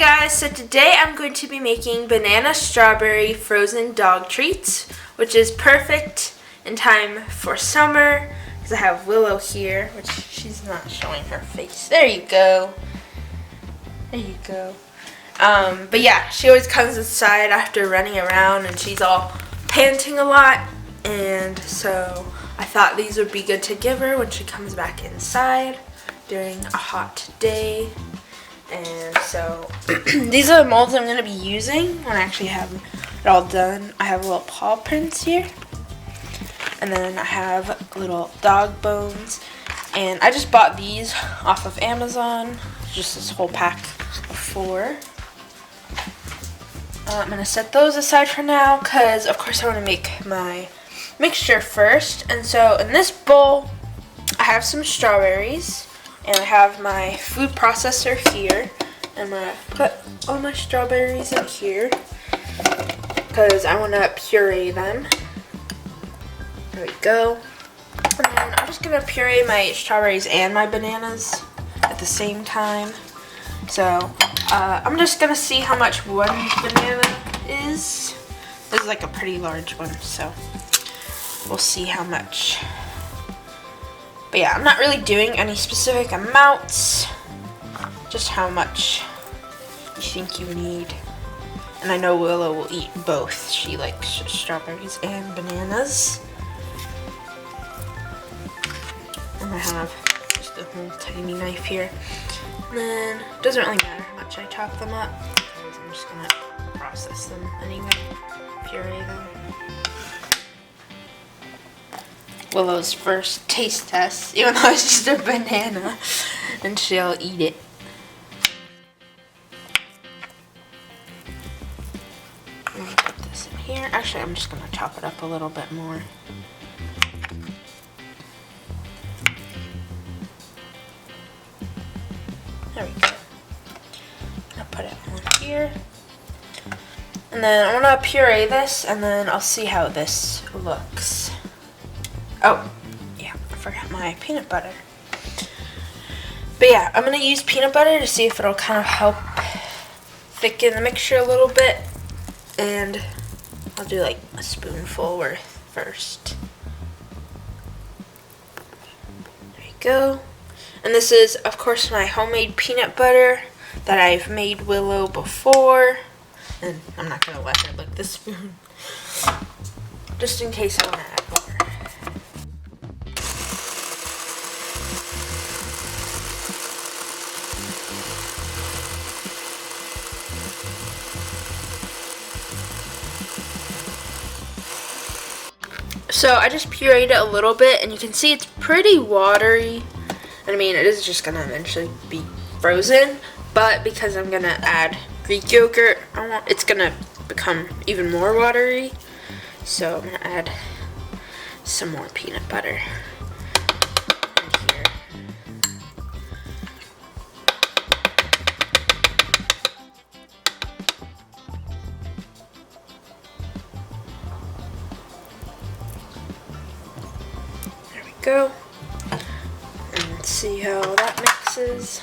guys, so today I'm going to be making banana strawberry frozen dog treats, which is perfect in time for summer because I have Willow here, which she's not showing her face. There you go. There you go. But yeah, she always comes inside after running around and she's all panting a lot, and so I thought these would be good to give her when she comes back inside during a hot day. And so these are the molds I'm going to be using when I actually have it all done. I have little paw prints here, and then I have little dog bones, and I just bought these off of Amazon, just this whole pack of 4. I'm going to set those aside for now because of course I want to make my mixture first. And so in this bowl I have some strawberries, and I have my food processor here. I'm going to put all my strawberries in here because I want to puree them. There we go. And then I'm just going to puree my strawberries and my bananas at the same time. So I'm just going to see how much one banana is. This is like a pretty large one, so we'll see how much. But yeah, I'm not really doing any specific amounts, just how much you think you need. And I know Willow will eat both. She likes strawberries and bananas. And I have just a little tiny knife here. And then it doesn't really matter how much I chop them up, because I'm just gonna process them anyway, puree them. Willow's first taste test, even though it's just a banana, and she'll eat it. I'm gonna put this in here. Actually, I'm just gonna chop it up a little bit more. There we go. I'll put it on here. And then I'm gonna puree this, and then I'll see how this looks. Oh, yeah, I forgot my peanut butter. But yeah, I'm going to use peanut butter to see if it'll kind of help thicken the mixture a little bit. And I'll do like a spoonful worth first. There you go. And this is, of course, my homemade peanut butter that I've made Willow before. And I'm not going to let her lick the spoon, just in case I want to add more. So I just pureed it a little bit, and you can see it's pretty watery. I mean, it is just going to eventually be frozen, but because I'm going to add Greek yogurt, it's going to become even more watery. So I'm going to add some more peanut butter in here. Go and see how that mixes.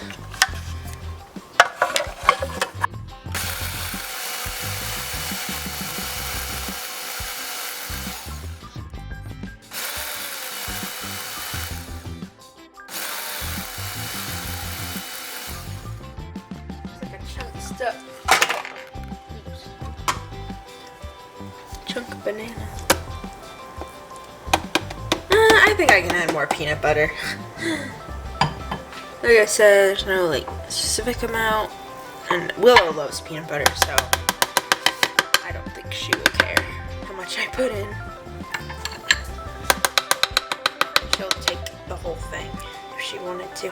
It's like a chunk of stuff. Chunk of banana. I think I can add more peanut butter. Like I said, there's no like specific amount, and Willow loves peanut butter, so I don't think she will care how much I put in. She'll take the whole thing if she wanted to.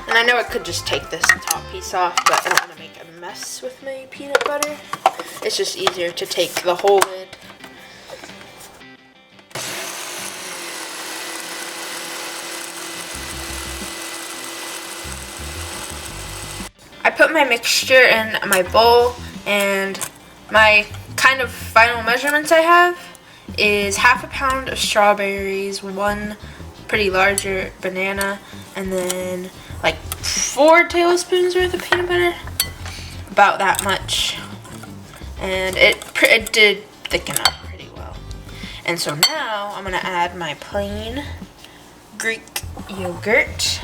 And I know I could just take this top piece off, but I don't want to make a mess with my peanut butter. It's just easier to take the whole lid. I put my mixture in my bowl, and my kind of final measurements I have is 1/2 pound of strawberries, 1 pretty larger banana, and then like 4 tablespoons worth of peanut butter, about that much, and it did thicken up pretty well. And so now I'm gonna add my plain Greek yogurt.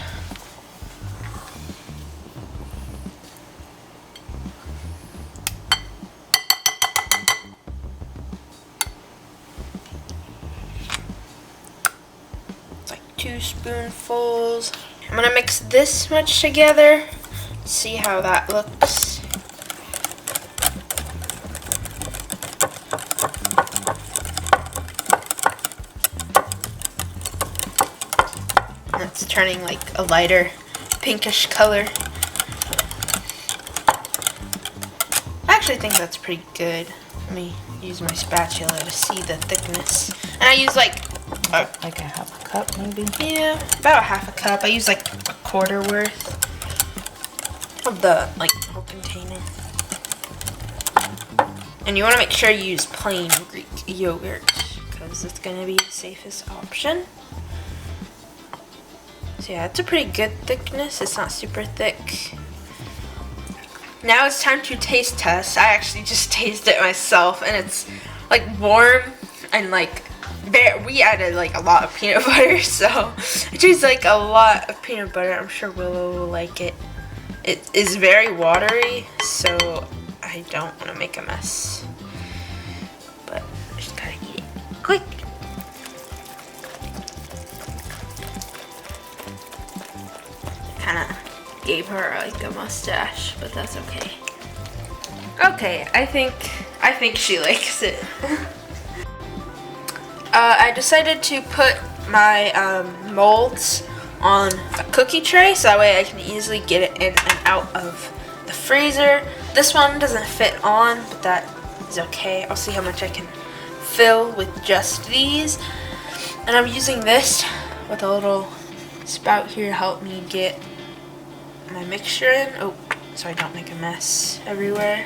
It's like 2 spoonfuls. I'm gonna mix this much together, see how that looks. It's turning like a lighter pinkish color. I actually think that's pretty good. Let me use my spatula to see the thickness. And I use like a half a cup maybe? Yeah, about a half a cup. I use like a quarter worth of the whole container. And you want to make sure you use plain Greek yogurt because it's going to be the safest option. So yeah, it's a pretty good thickness. It's not super thick. Now it's time to taste test. I actually just tasted it myself, and it's like warm and like we added like a lot of peanut butter, so it tastes like a lot of peanut butter. I'm sure Willow will like it. It is very watery, so I don't want to make a mess. But I just gotta eat it quick. Kinda gave her like a mustache, but that's okay. Okay, I think she likes it. I decided to put my molds on a cookie tray so that way I can easily get it in and out of the freezer. This one doesn't fit on, but that is okay. I'll see how much I can fill with just these. And I'm using this with a little spout here to help me get my mixture in. Oh, so I don't make a mess everywhere.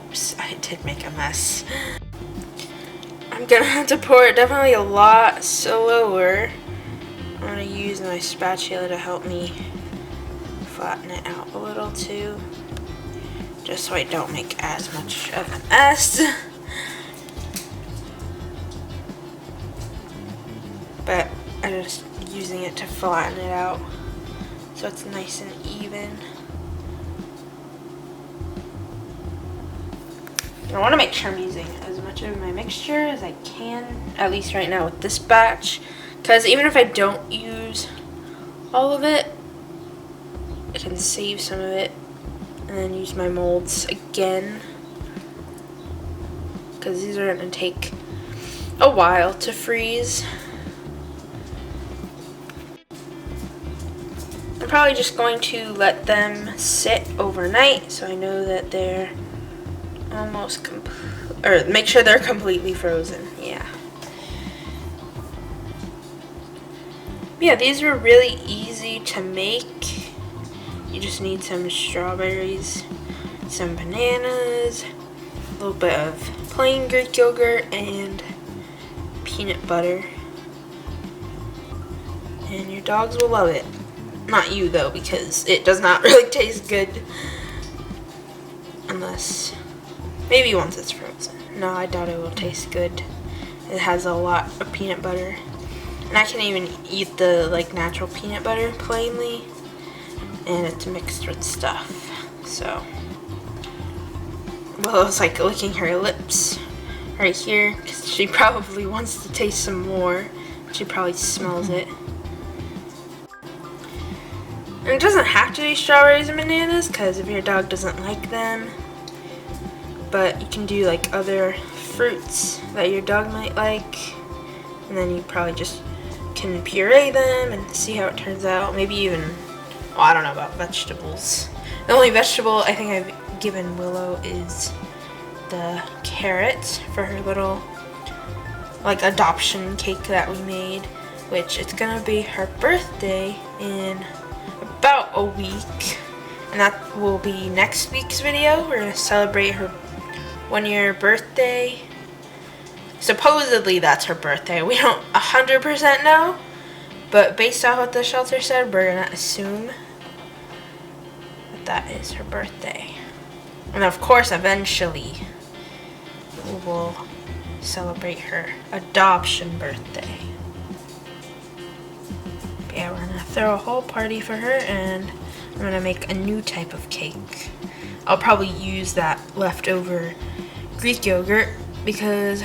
Oops, I did make a mess. I'm gonna have to pour it definitely a lot slower. I'm gonna use my spatula to help me flatten it out a little too, just so I don't make as much of a mess. But I'm just using it to flatten it out so it's nice and even. I want to make sure I'm using as much of my mixture as I can, at least right now with this batch, because even if I don't use all of it, I can save some of it and then use my molds again, because these are going to take a while to freeze. I'm probably just going to let them sit overnight so I know that they're almost or make sure they're completely frozen. Yeah, these were really easy to make. You just need some strawberries, some bananas, a little bit of plain Greek yogurt, and peanut butter, and your dogs will love it. Not you though, because it does not really taste good unless maybe once it's frozen. No, I doubt it will taste good. It has a lot of peanut butter, and I can even eat the natural peanut butter plainly, and it's mixed with stuff. So Willow's licking her lips right here because she probably wants to taste some more. She probably smells it. And it doesn't have to be strawberries and bananas, because if your dog doesn't like them, but you can do other fruits that your dog might like, and then you probably just can puree them and see how it turns out. Maybe even, well, I don't know about vegetables. The only vegetable I think I've given Willow is the carrot for her little adoption cake that we made, which it's gonna be her birthday in about a week, and that will be next week's video. We're gonna celebrate her 1-year birthday, supposedly that's her birthday. We don't 100% know, but based off what the shelter said, we're gonna assume that that is her birthday. And of course, eventually, we will celebrate her adoption birthday. But yeah, we're gonna throw a whole party for her, and I'm gonna make a new type of cake. I'll probably use that leftover Greek yogurt because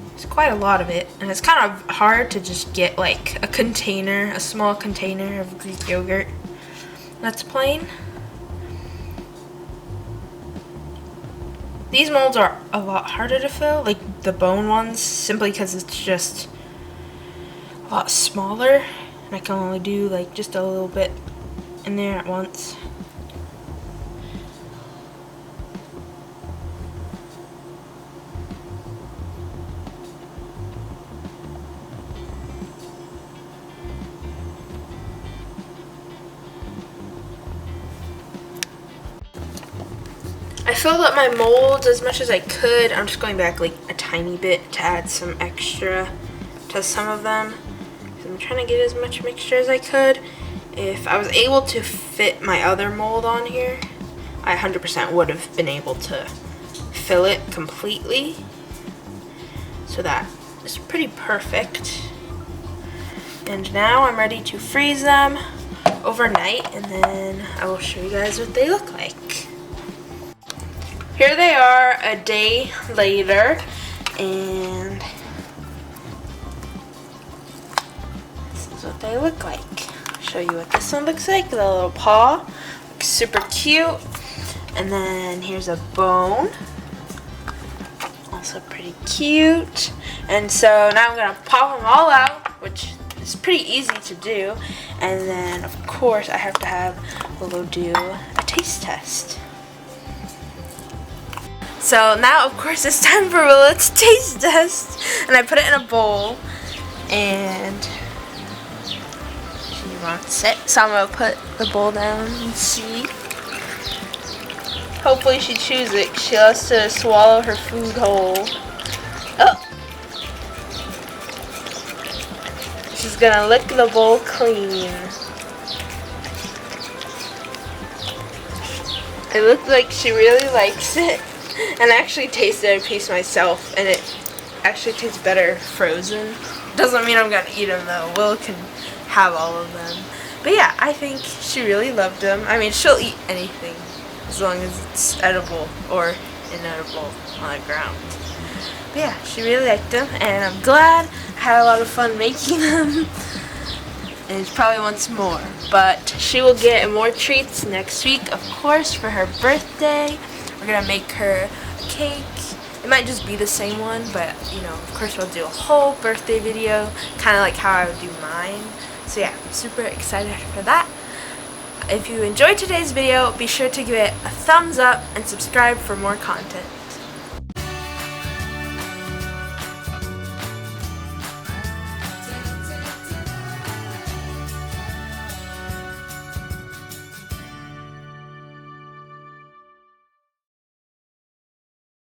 there's quite a lot of it, and it's kind of hard to just get like a container, a small container of Greek yogurt that's plain. These molds are a lot harder to fill, like the bone ones, simply because it's just a lot smaller, and I can only do like just a little bit in there at once. I filled up my molds as much as I could. I'm just going back like a tiny bit to add some extra to some of them. I'm trying to get as much mixture as I could. If I was able to fit my other mold on here, I 100% would have been able to fill it completely. So that is pretty perfect. And now I'm ready to freeze them overnight, and then I will show you guys what they look like. Here they are a day later, and this is what they look like. I'll show you what this one looks like. The little paw looks super cute, and then here's a bone, also pretty cute. And so now I'm gonna pop them all out, which is pretty easy to do, and then of course I have to have Willow do a taste test. So now, of course, it's time for Willow to taste test. And I put it in a bowl, and she wants it. So I'm going to put the bowl down and see. Hopefully she chews it. She loves to swallow her food whole. Oh! She's going to lick the bowl clean. It looks like she really likes it. And I actually tasted a piece myself, and it actually tastes better frozen. Doesn't mean I'm gonna eat them though. Will can have all of them. But yeah, I think she really loved them. I mean, she'll eat anything as long as it's edible or inedible on the ground. But yeah, she really liked them, and I'm glad. I had a lot of fun making them. And she probably wants more. But she will get more treats next week, of course, for her birthday. We're gonna make her a cake. It might just be the same one, but you know, of course we'll do a whole birthday video, kind of like how I would do mine. So yeah, I'm super excited for that. If you enjoyed today's video, be sure to give it a thumbs up and subscribe for more content.